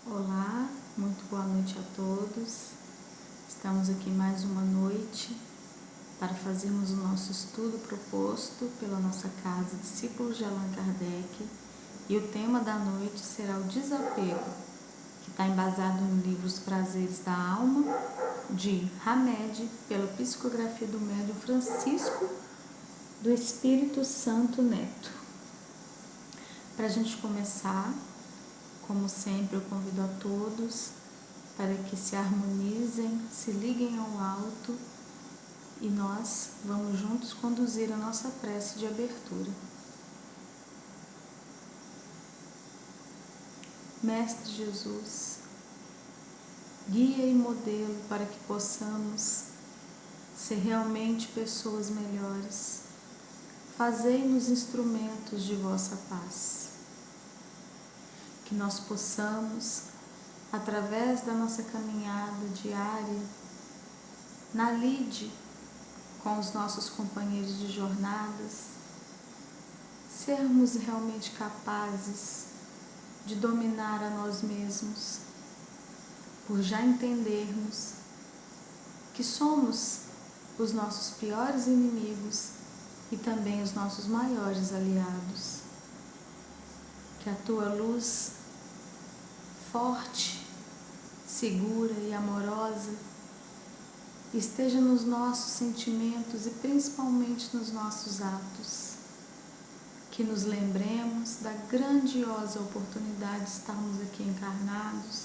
Olá, muito boa noite a todos. Estamos aqui mais uma noite para fazermos o nosso estudo proposto pela nossa casa Discípulos de Allan Kardec, e o tema da noite será o desapego, que está embasado no livro Os Prazeres da Alma, de Hamed, pela psicografia do médium Francisco do Espírito Santo Neto. Para a gente começar, como sempre, eu convido a todos para que se harmonizem, se liguem ao alto e nós vamos juntos conduzir a nossa prece de abertura. Mestre Jesus, guia e modelo para que possamos ser realmente pessoas melhores. Fazei-nos instrumentos de vossa paz. Que nós possamos, através da nossa caminhada diária, na lide com os nossos companheiros de jornadas, sermos realmente capazes de dominar a nós mesmos, por já entendermos que somos os nossos piores inimigos e também os nossos maiores aliados. Que a tua luz forte, segura e amorosa esteja nos nossos sentimentos e principalmente nos nossos atos. Que nos lembremos da grandiosa oportunidade de estarmos aqui encarnados.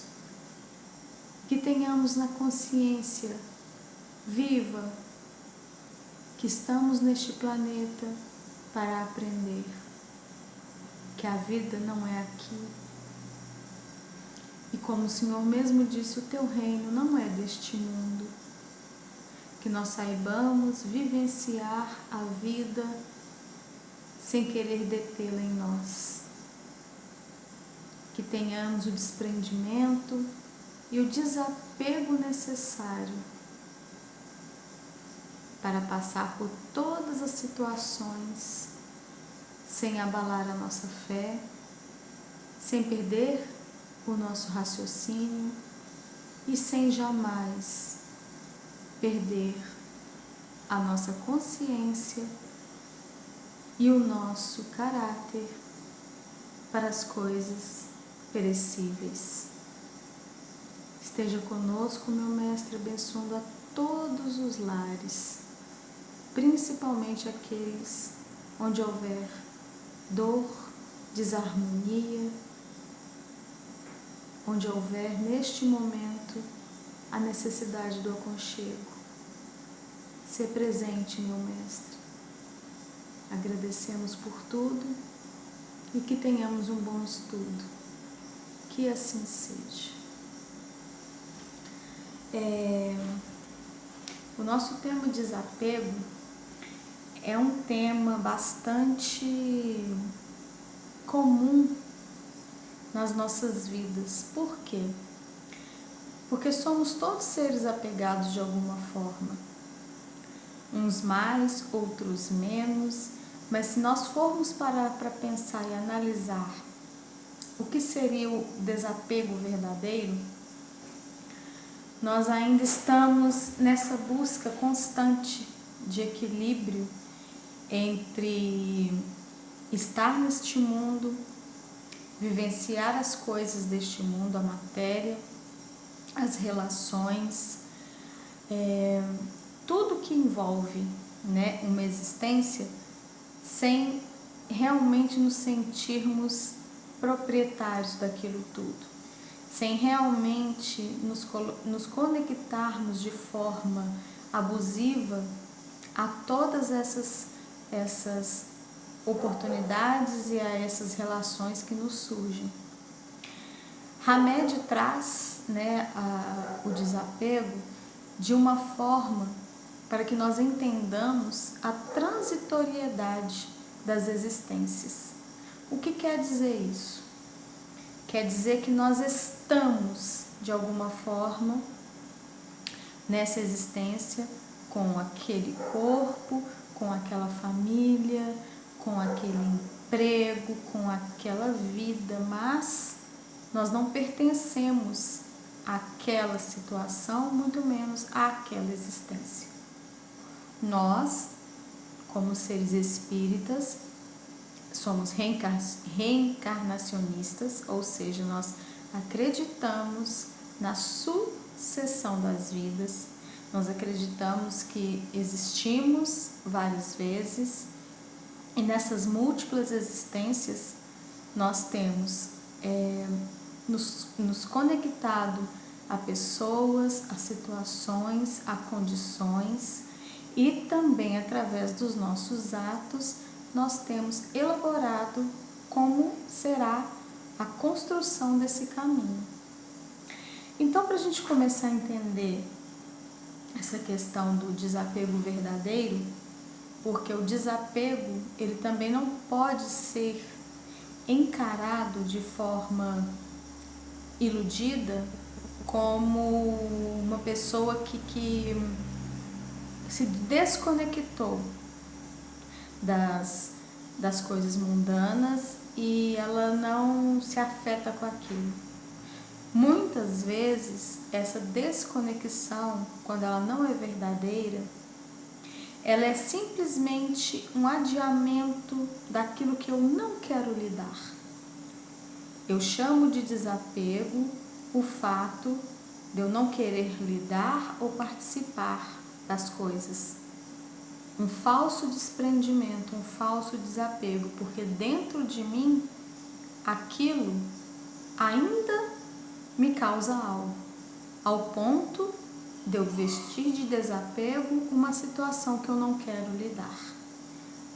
Que tenhamos na consciência viva que estamos neste planeta para aprender, que a vida não é aqui. E como o Senhor mesmo disse, o teu reino não é deste mundo. Que nós saibamos vivenciar a vida sem querer detê-la em nós. Que tenhamos o desprendimento e o desapego necessário para passar por todas as situações sem abalar a nossa fé, sem perder o nosso raciocínio e sem jamais perder a nossa consciência e o nosso caráter para as coisas perecíveis. Esteja conosco, meu Mestre, abençoando a todos os lares, principalmente aqueles onde houver dor, desarmonia, onde houver neste momento a necessidade do aconchego. Ser presente, meu Mestre. Agradecemos por tudo e que tenhamos um bom estudo. Que assim seja. O nosso tema desapego é um tema bastante comum nas nossas vidas. Por quê? Porque somos todos seres apegados de alguma forma. Uns mais, outros menos, mas se nós formos parar para pensar e analisar o que seria o desapego verdadeiro, nós ainda estamos nessa busca constante de equilíbrio entre estar neste mundo, vivenciar as coisas deste mundo, a matéria, as relações, tudo que envolve, uma existência, sem realmente nos sentirmos proprietários daquilo tudo, sem realmente nos conectarmos de forma abusiva a todas essas oportunidades e a essas relações que nos surgem. Hamed traz o desapego de uma forma para que nós entendamos a transitoriedade das existências. O que quer dizer isso? Quer dizer que nós estamos, de alguma forma, nessa existência com aquele corpo, com aquela família, com aquele emprego, com aquela vida, mas Nós não pertencemos àquela situação, muito menos àquela existência. Nós, como seres espíritas, somos reencarnacionistas, ou seja, nós acreditamos na sucessão das vidas, nós acreditamos que existimos várias vezes e nessas múltiplas existências nós temos nos conectado a pessoas, a situações, a condições e também através dos nossos atos nós temos elaborado como será a construção desse caminho. Então, para a gente começar a entender essa questão do desapego verdadeiro, porque o desapego ele também não pode ser encarado de forma iludida como uma pessoa que se desconectou das coisas mundanas e ela não se afeta com aquilo. Muitas vezes essa desconexão, quando ela não é verdadeira, ela é simplesmente um adiamento daquilo que eu não quero lidar. Eu chamo de desapego o fato de eu não querer lidar ou participar das coisas. Um falso desprendimento, um falso desapego, porque dentro de mim aquilo ainda me causa algo, ao ponto de eu vestir de desapego uma situação que eu não quero lidar,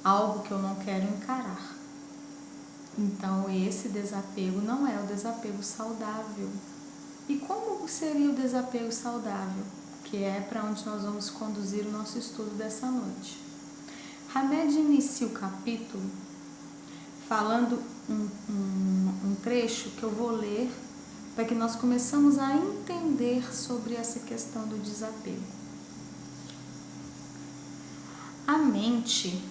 algo que eu não quero encarar. Então esse desapego não é o desapego saudável. E como seria o desapego saudável? Que é para onde nós vamos conduzir o nosso estudo dessa noite. Hamed inicia o capítulo falando um trecho que eu vou ler para que nós começamos a entender sobre essa questão do desapego. A mente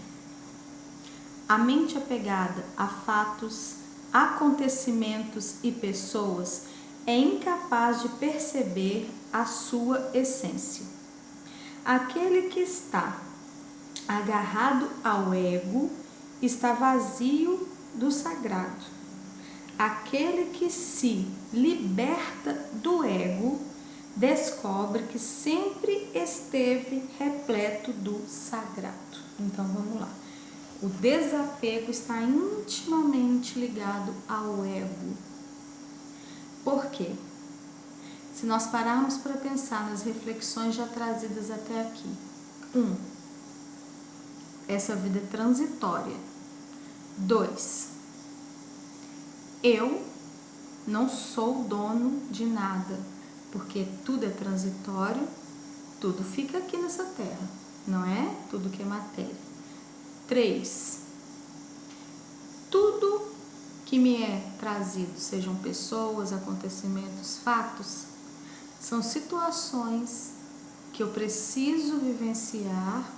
apegada a fatos, acontecimentos e pessoas é incapaz de perceber a sua essência. Aquele que está agarrado ao ego está vazio do sagrado. Aquele que se liberta do ego descobre que sempre esteve repleto do sagrado. Então vamos lá. O desapego está intimamente ligado ao ego. Por quê? Se nós pararmos para pensar nas reflexões já trazidas até aqui. 1. Essa vida é transitória. 2. Eu não sou dono de nada, porque tudo é transitório, tudo fica aqui nessa terra, não é? Tudo que é matéria. 3. Tudo que me é trazido, sejam pessoas, acontecimentos, fatos, são situações que eu preciso vivenciar,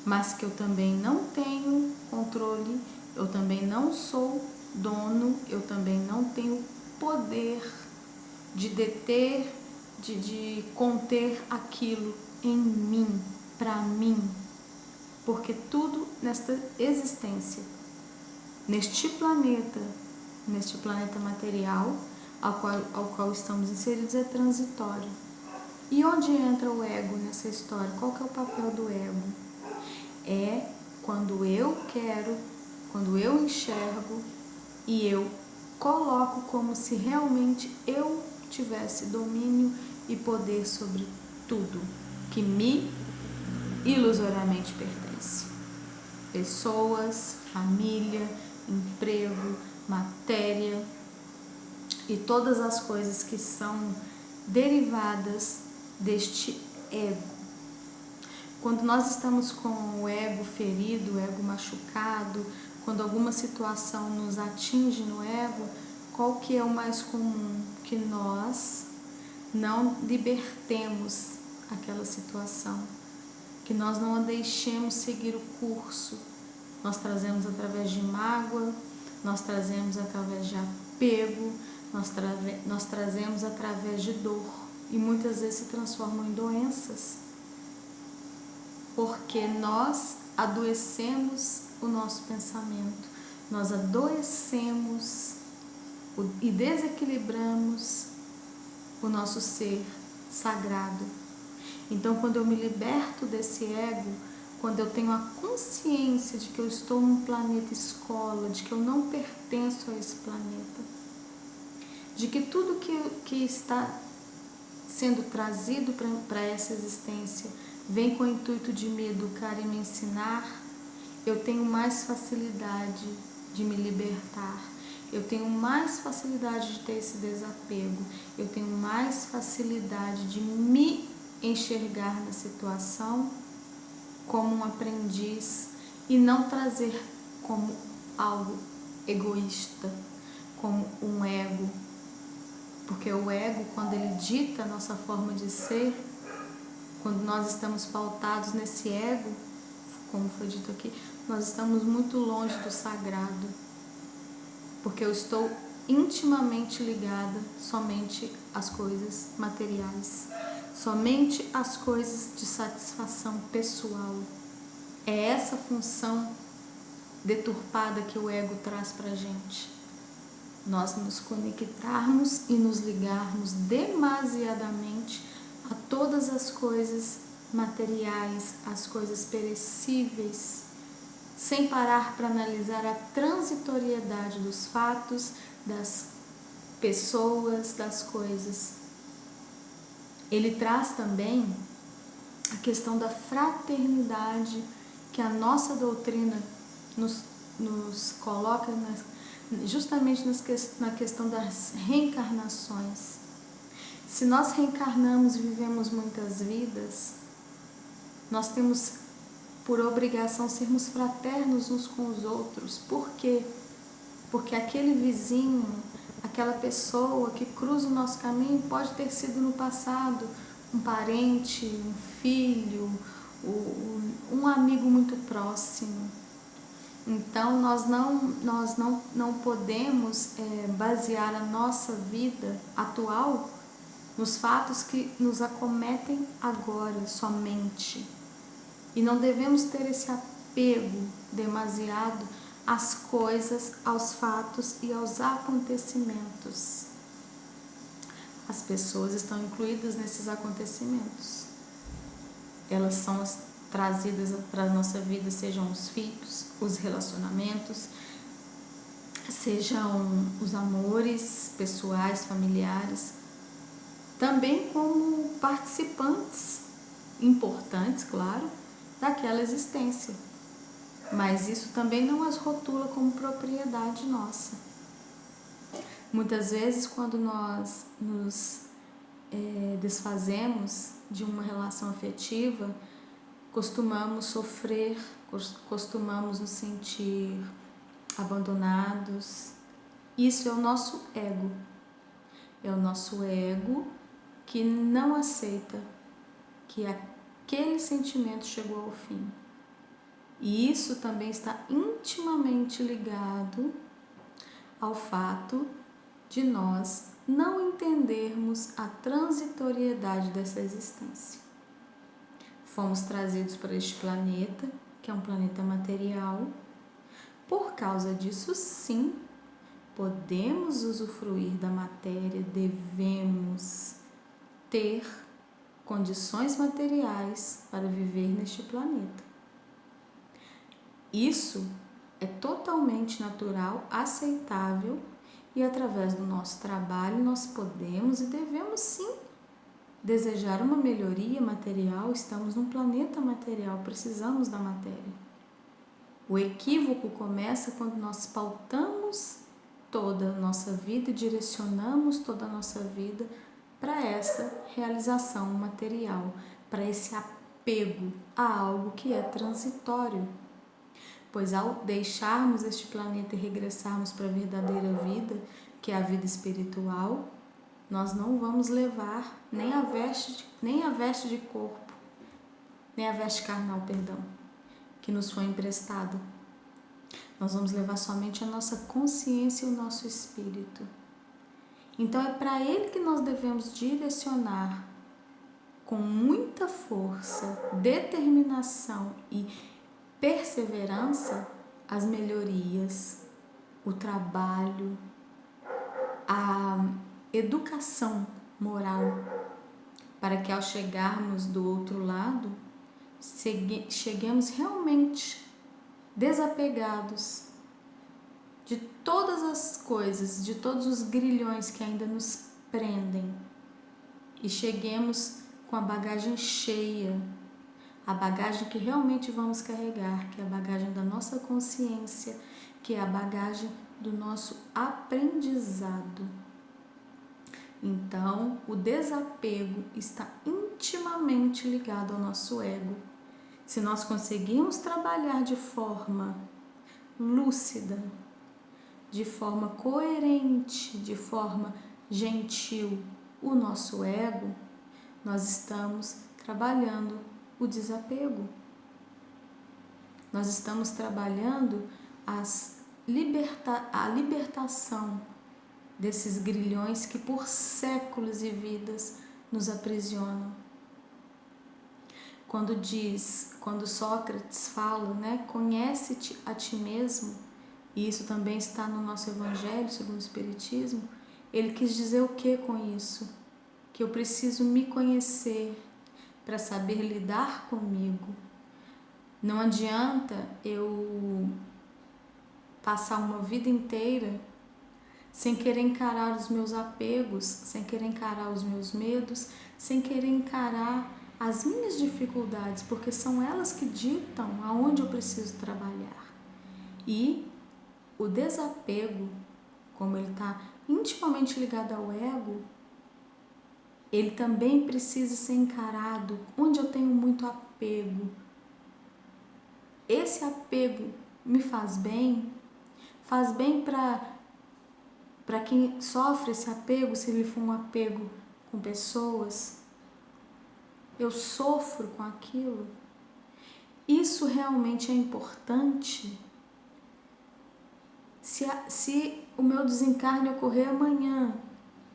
mas que eu também não tenho controle, eu também não sou dono, eu também não tenho poder de deter, de conter aquilo em mim, para mim, porque tudo nesta existência, neste planeta material ao qual estamos inseridos é transitório. E onde entra o ego nessa história? Qual que é o papel do ego? É quando eu quero, quando eu enxergo e eu coloco como se realmente eu tivesse domínio e poder sobre tudo que me ilusoriamente pertence. Pessoas, família, emprego, matéria e todas as coisas que são derivadas deste ego. Quando nós estamos com o ego ferido, o ego machucado, quando alguma situação nos atinge no ego, qual que é o mais comum? Que nós não libertemos aquela situação, que nós não a deixemos seguir o curso. Nós trazemos através de mágoa, nós trazemos através de apego, nós trazemos através de dor e muitas vezes se transformam em doenças, porque nós adoecemos o nosso pensamento, nós adoecemos e desequilibramos o nosso ser sagrado. Então, quando eu me liberto desse ego, quando eu tenho a consciência de que eu estou num planeta escola, de que eu não pertenço a esse planeta, de que tudo que está sendo trazido para essa existência vem com o intuito de me educar e me ensinar, eu tenho mais facilidade de me libertar, eu tenho mais facilidade de ter esse desapego, eu tenho mais facilidade de me enxergar na situação como um aprendiz e não trazer como algo egoísta, como um ego. Porque o ego, quando ele dita a nossa forma de ser, quando nós estamos pautados nesse ego, como foi dito aqui, nós estamos muito longe do sagrado. Porque eu estou intimamente ligada somente às coisas materiais, somente às coisas de satisfação pessoal. É essa função deturpada que o ego traz para a gente. Nós nos conectarmos e nos ligarmos demasiadamente a todas as coisas materiais, as coisas perecíveis, sem parar para analisar a transitoriedade dos fatos, das pessoas, das coisas. Ele traz também a questão da fraternidade que a nossa doutrina nos coloca justamente na questão das reencarnações. Se nós reencarnamos e vivemos muitas vidas, nós temos por obrigação sermos fraternos uns com os outros. Por quê? Porque aquele vizinho, aquela pessoa que cruza o nosso caminho pode ter sido no passado um parente, um filho, um amigo muito próximo. Então nós não podemos basear a nossa vida atual nos fatos que nos acometem agora somente. E não devemos ter esse apego demasiado às coisas, aos fatos e aos acontecimentos. As pessoas estão incluídas nesses acontecimentos. Elas são trazidas para a nossa vida, sejam os filhos, os relacionamentos, sejam os amores pessoais, familiares, também como participantes importantes, claro, daquela existência. Mas isso também não as rotula como propriedade nossa. Muitas vezes, quando nós nos desfazemos de uma relação afetiva, costumamos sofrer, costumamos nos sentir abandonados. Isso é o nosso ego. É o nosso ego que não aceita que aquele sentimento chegou ao fim. E isso também está intimamente ligado ao fato de nós não entendermos a transitoriedade dessa existência. Fomos trazidos para este planeta, que é um planeta material. Por causa disso, sim, podemos usufruir da matéria, devemos ter condições materiais para viver neste planeta. Isso é totalmente natural, aceitável, e através do nosso trabalho nós podemos e devemos sim desejar uma melhoria material. Estamos num planeta material, precisamos da matéria. O equívoco começa quando nós pautamos toda a nossa vida e direcionamos toda a nossa vida para essa realização material, para esse apego a algo que é transitório. Pois ao deixarmos este planeta e regressarmos para a verdadeira vida, que é a vida espiritual, nós não vamos levar nem a veste de corpo, nem a veste carnal, que nos foi emprestada. Nós vamos levar somente a nossa consciência e o nosso espírito. Então é para ele que nós devemos direcionar com muita força, determinação e perseverança as melhorias, o trabalho, a educação moral, para que ao chegarmos do outro lado, cheguemos realmente desapegados de todas as coisas, de todos os grilhões que ainda nos prendem e cheguemos com a bagagem cheia, a bagagem que realmente vamos carregar, que é a bagagem da nossa consciência, que é a bagagem do nosso aprendizado. Então, o desapego está intimamente ligado ao nosso ego. Se nós conseguirmos trabalhar de forma lúcida, de forma coerente, de forma gentil, o nosso ego, nós estamos trabalhando o desapego. Nós estamos trabalhando a libertação desses grilhões que por séculos e vidas nos aprisionam. Quando Sócrates fala, né, conhece-te a ti mesmo, e isso também está no nosso Evangelho segundo o Espiritismo, ele quis dizer o que com isso? Que eu preciso me conhecer para saber lidar comigo. Não adianta eu passar uma vida inteira sem querer encarar os meus apegos, sem querer encarar os meus medos, sem querer encarar as minhas dificuldades, porque são elas que ditam aonde eu preciso trabalhar. E o desapego, como ele está intimamente ligado ao ego, ele também precisa ser encarado onde eu tenho muito apego. Esse apego me faz bem para quem sofre esse apego, se ele for um apego com pessoas, eu sofro com aquilo. Isso realmente é importante. Se o meu desencarne ocorrer amanhã,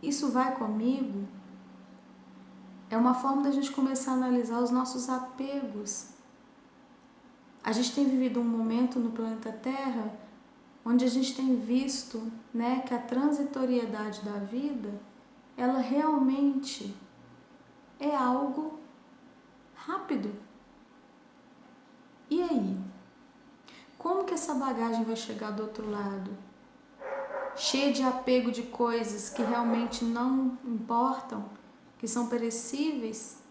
isso vai comigo? É uma forma da gente começar a analisar os nossos apegos. A gente tem vivido um momento no planeta Terra onde a gente tem visto, né, que a transitoriedade da vida, ela realmente é algo rápido. E aí? Como que essa bagagem vai chegar do outro lado? Cheia de apego de coisas que realmente não importam, que são perecíveis,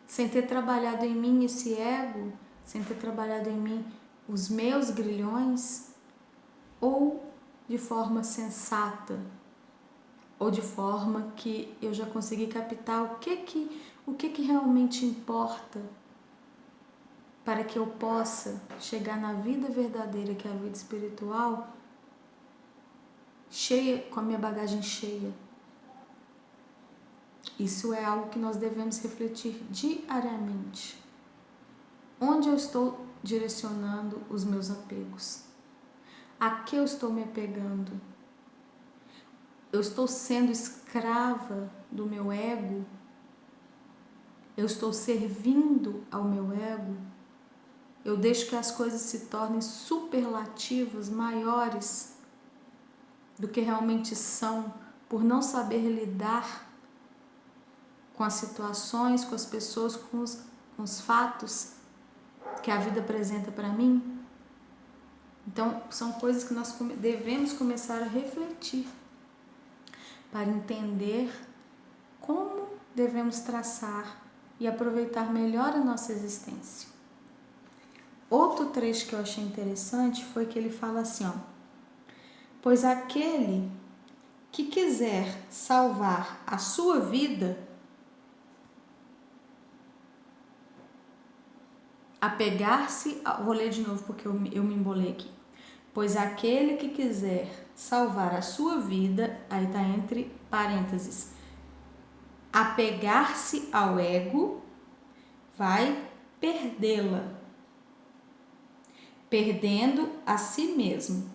sem ter trabalhado em mim esse ego, sem ter trabalhado em mim os meus grilhões, ou de forma sensata, ou de forma que eu já consegui captar o que realmente importa para que eu possa chegar na vida verdadeira, que é a vida espiritual, cheia, com a minha bagagem cheia. Isso é algo que nós devemos refletir diariamente. Onde eu estou direcionando os meus apegos? A que eu estou me apegando? Eu estou sendo escrava do meu ego? Eu estou servindo ao meu ego? Eu deixo que as coisas se tornem superlativas, maiores do que realmente são, por não saber lidar com as situações, com as pessoas, com os fatos que a vida apresenta para mim? Então, são coisas que nós devemos começar a refletir para entender como devemos traçar e aproveitar melhor a nossa existência. Outro trecho que eu achei interessante foi que ele fala assim, ó: pois aquele que quiser salvar a sua vida, apegar-se, vou ler de novo porque eu me embolei aqui. Pois aquele que quiser salvar a sua vida, aí tá entre parênteses, apegar-se ao ego, vai perdê-la, perdendo a si mesmo.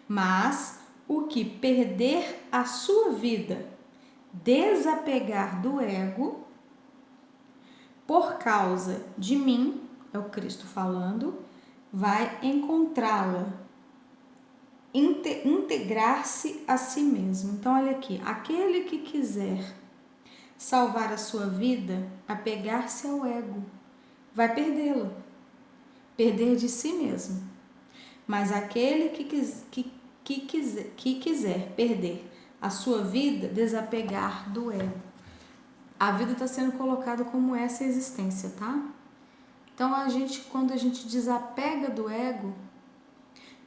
Mas o que perder a sua vida, desapegar do ego, por causa de mim, é o Cristo falando, vai encontrá-la, integrar-se a si mesmo. Então, olha aqui, aquele que quiser salvar a sua vida, apegar-se ao ego, vai perdê-la, perder de si mesmo. Mas aquele que quiser perder a sua vida, desapegar do ego. A vida está sendo colocada como essa existência, tá? Então, quando a gente desapega do ego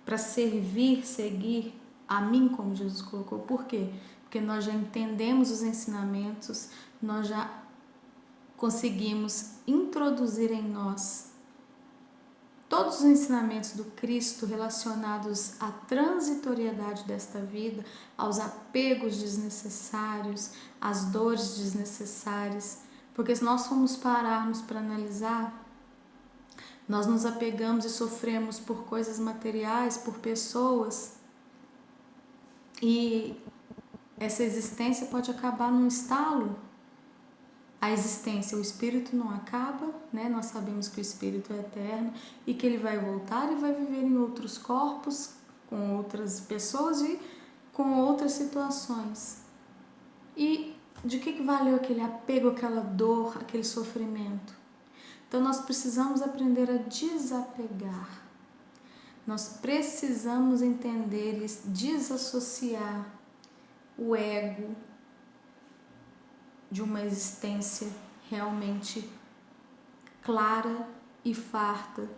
para servir, seguir a mim, como Jesus colocou, por quê? Porque nós já entendemos os ensinamentos, nós já conseguimos introduzir em nós todos os ensinamentos do Cristo relacionados à transitoriedade desta vida, aos apegos desnecessários, às dores desnecessárias, porque se nós formos pararmos para analisar, nós nos apegamos e sofremos por coisas materiais, por pessoas, e essa existência pode acabar num estalo. A existência, o espírito não acaba, né? Nós sabemos que o espírito é eterno e que ele vai voltar e vai viver em outros corpos, com outras pessoas e com outras situações. E de que valeu aquele apego, aquela dor, aquele sofrimento? Então nós precisamos aprender a desapegar. Nós precisamos entender e desassociar o ego de uma existência realmente clara e farta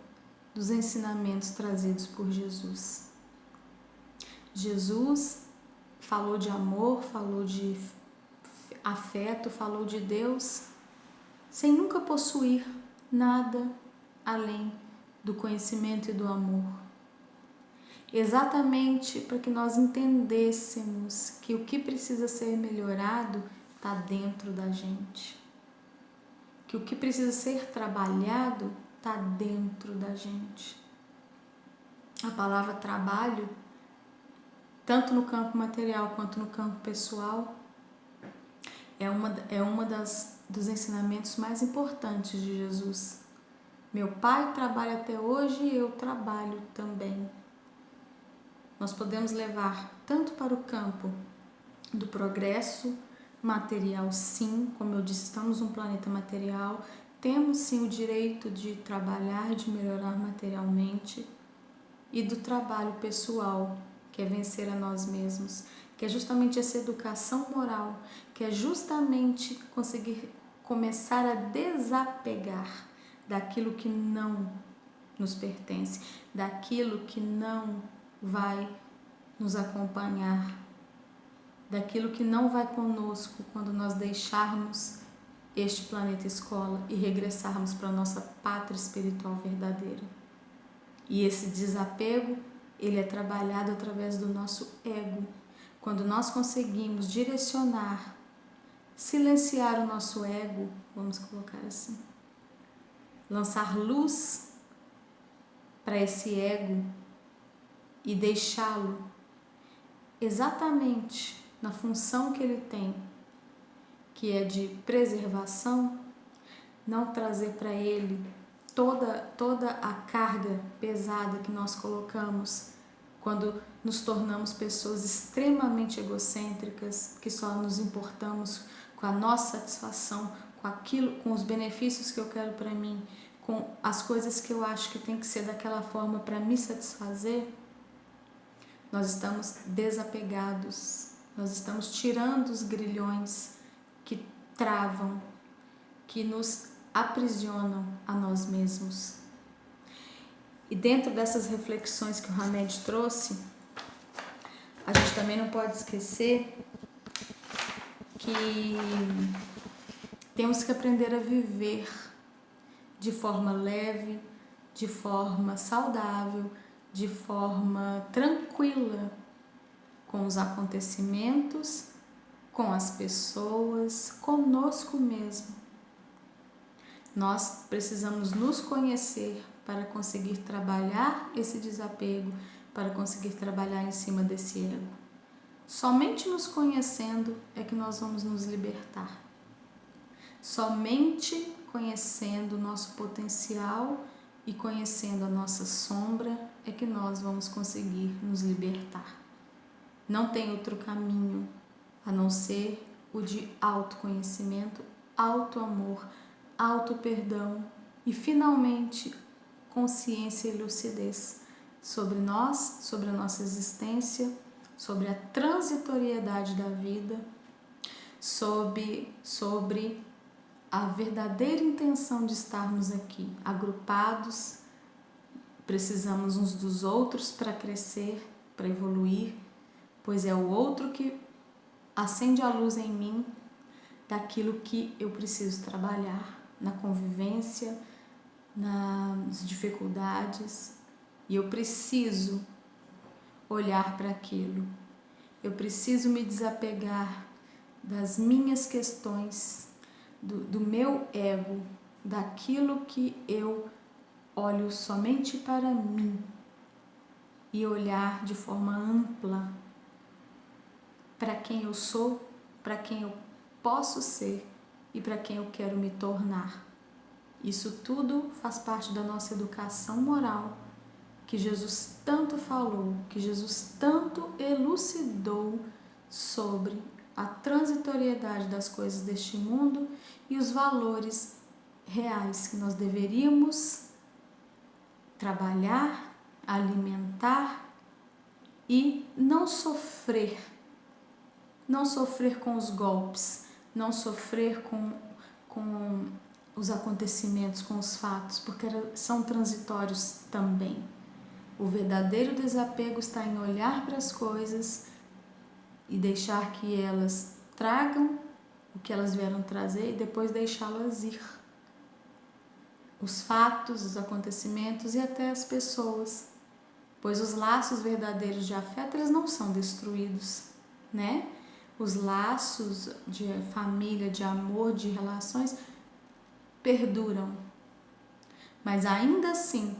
dos ensinamentos trazidos por Jesus. Jesus falou de amor, falou de afeto, falou de Deus, sem nunca possuir nada além do conhecimento e do amor. Exatamente para que nós entendêssemos que o que precisa ser melhorado está dentro da gente, que o que precisa ser trabalhado está dentro da gente. A palavra trabalho, tanto no campo material quanto no campo pessoal, é uma dos ensinamentos mais importantes de Jesus. Meu Pai trabalha até hoje e eu trabalho também. Nós podemos levar tanto para o campo do progresso material, sim, como eu disse, estamos num planeta material, temos sim o direito de trabalhar, de melhorar materialmente, e do trabalho pessoal, que é vencer a nós mesmos, que é justamente essa educação moral, que é justamente conseguir começar a desapegar daquilo que não nos pertence, daquilo que não vai nos acompanhar, daquilo que não vai conosco quando nós deixarmos este planeta escola e regressarmos para a nossa pátria espiritual verdadeira. E esse desapego, ele é trabalhado através do nosso ego. Quando nós conseguimos direcionar, silenciar o nosso ego, vamos colocar assim, lançar luz para esse ego e deixá-lo exatamente na função que ele tem, que é de preservação, não trazer para ele toda a carga pesada que nós colocamos quando nos tornamos pessoas extremamente egocêntricas, que só nos importamos com a nossa satisfação, com os benefícios que eu quero para mim, com as coisas que eu acho que tem que ser daquela forma para me satisfazer. Nós estamos desapegados, nós estamos tirando os grilhões que travam, que nos aprisionam a nós mesmos. E dentro dessas reflexões que o Hamed trouxe, a gente também não pode esquecer que temos que aprender a viver de forma leve, de forma saudável, de forma tranquila com os acontecimentos, com as pessoas, conosco mesmo. Nós precisamos nos conhecer para conseguir trabalhar esse desapego, para conseguir trabalhar em cima desse ego. Somente nos conhecendo é que nós vamos nos libertar. Somente conhecendo o nosso potencial e conhecendo a nossa sombra é que nós vamos conseguir nos libertar. Não tem outro caminho a não ser o de autoconhecimento, autoamor, autoperdão e, finalmente, consciência e lucidez sobre nós, sobre a nossa existência, sobre a transitoriedade da vida, sobre a verdadeira intenção de estarmos aqui, agrupados, precisamos uns dos outros para crescer, para evoluir, pois é o outro que acende a luz em mim daquilo que eu preciso trabalhar, na convivência, nas dificuldades, e eu preciso olhar para aquilo, eu preciso me desapegar das minhas questões, do meu ego, daquilo que eu olho somente para mim e olhar de forma ampla para quem eu sou, para quem eu posso ser e para quem eu quero me tornar. Isso tudo faz parte da nossa educação moral que Jesus tanto falou, que Jesus tanto elucidou sobre a transitoriedade das coisas deste mundo e os valores reais que nós deveríamos trabalhar, alimentar e não sofrer com os golpes, não sofrer com os acontecimentos, com os fatos, porque são transitórios também. O verdadeiro desapego está em olhar para as coisas e deixar que elas tragam o que elas vieram trazer e depois deixá-las ir. Os fatos, os acontecimentos e até as pessoas, pois os laços verdadeiros de afeto eles não são destruídos, né? Os laços de família, de amor, de relações perduram, mas ainda assim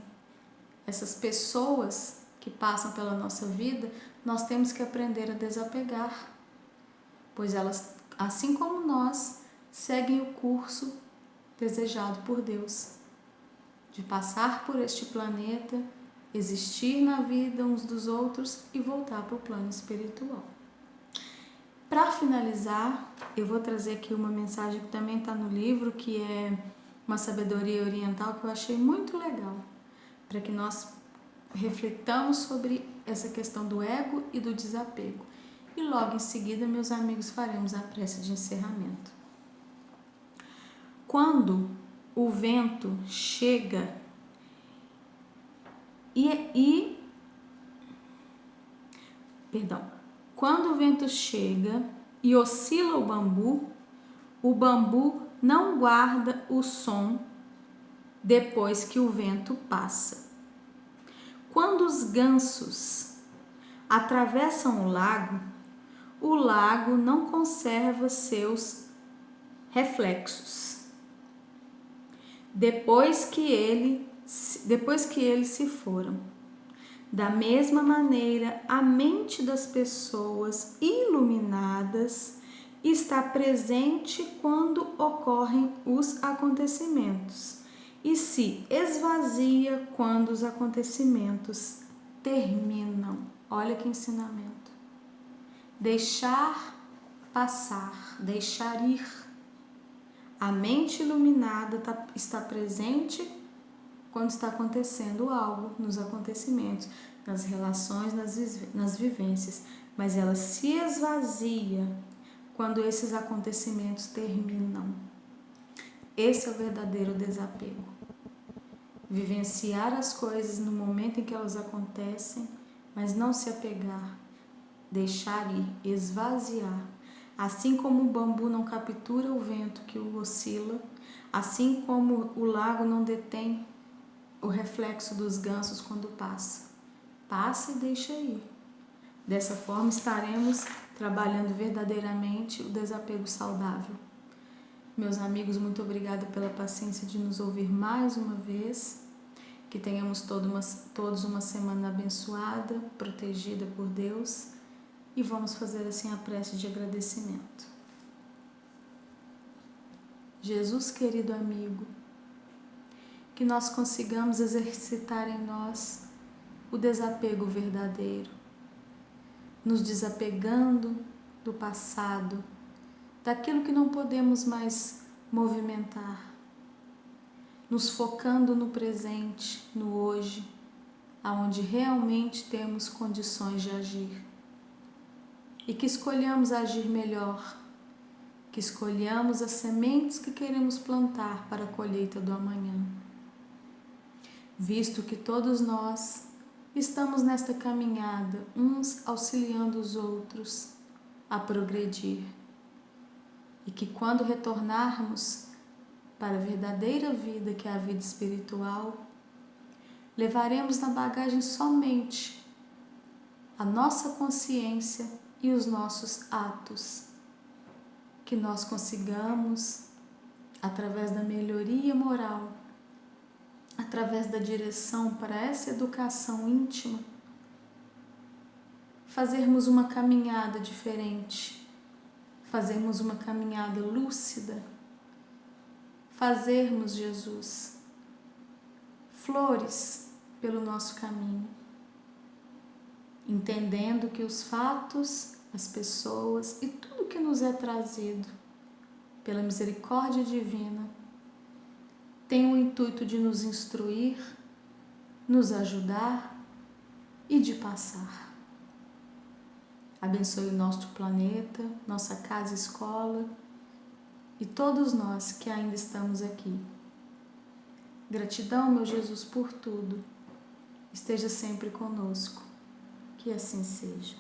essas pessoas que passam pela nossa vida, nós temos que aprender a desapegar, pois elas, assim como nós, seguem o curso desejado por Deus, de passar por este planeta, existir na vida uns dos outros e voltar para o plano espiritual. Para finalizar, eu vou trazer aqui uma mensagem que também está no livro, que é uma sabedoria oriental que eu achei muito legal, para que nós refletamos sobre essa questão do ego e do desapego. E logo em seguida, meus amigos, faremos a prece de encerramento. Quando o vento chega quando o vento chega e oscila o bambu não guarda o som depois que o vento passa. Quando os gansos atravessam o lago não conserva seus reflexos. Depois que eles se foram. Da mesma maneira, a mente das pessoas iluminadas está presente quando ocorrem os acontecimentos e se esvazia quando os acontecimentos terminam. Olha que ensinamento. Deixar passar, deixar ir. A mente iluminada está presente quando está acontecendo algo nos acontecimentos, nas relações, nas vivências, mas ela se esvazia quando esses acontecimentos terminam. Esse é o verdadeiro desapego. Vivenciar as coisas no momento em que elas acontecem, mas não se apegar, deixar ir, esvaziar. Assim como o bambu não captura o vento que o oscila, assim como o lago não detém o reflexo dos gansos quando passa. Passa e deixa ir. Dessa forma estaremos trabalhando verdadeiramente o desapego saudável. Meus amigos, muito obrigada pela paciência de nos ouvir mais uma vez. Que tenhamos todos uma semana abençoada, protegida por Deus. e vamos fazer assim a prece de agradecimento. Jesus, querido amigo, que nós consigamos exercitar em nós o desapego verdadeiro, nos desapegando do passado, daquilo que não podemos mais movimentar, nos focando no presente, no hoje, aonde realmente temos condições de agir. E que escolhamos agir melhor, que escolhamos as sementes que queremos plantar para a colheita do amanhã. Visto que todos nós estamos nesta caminhada, uns auxiliando os outros a progredir, e que quando retornarmos para a verdadeira vida, que é a vida espiritual, levaremos na bagagem somente a nossa consciência e os nossos atos, que nós consigamos, através da melhoria moral, através da direção para essa educação íntima, fazermos uma caminhada diferente, fazermos uma caminhada lúcida, fazermos, Jesus, flores pelo nosso caminho, entendendo que os fatos, as pessoas e tudo que nos é trazido pela misericórdia divina tem o intuito de nos instruir, nos ajudar e de passar. Abençoe o nosso planeta, nossa casa e escola e todos nós que ainda estamos aqui. Gratidão, meu Jesus, por tudo. Esteja sempre conosco. Que assim seja.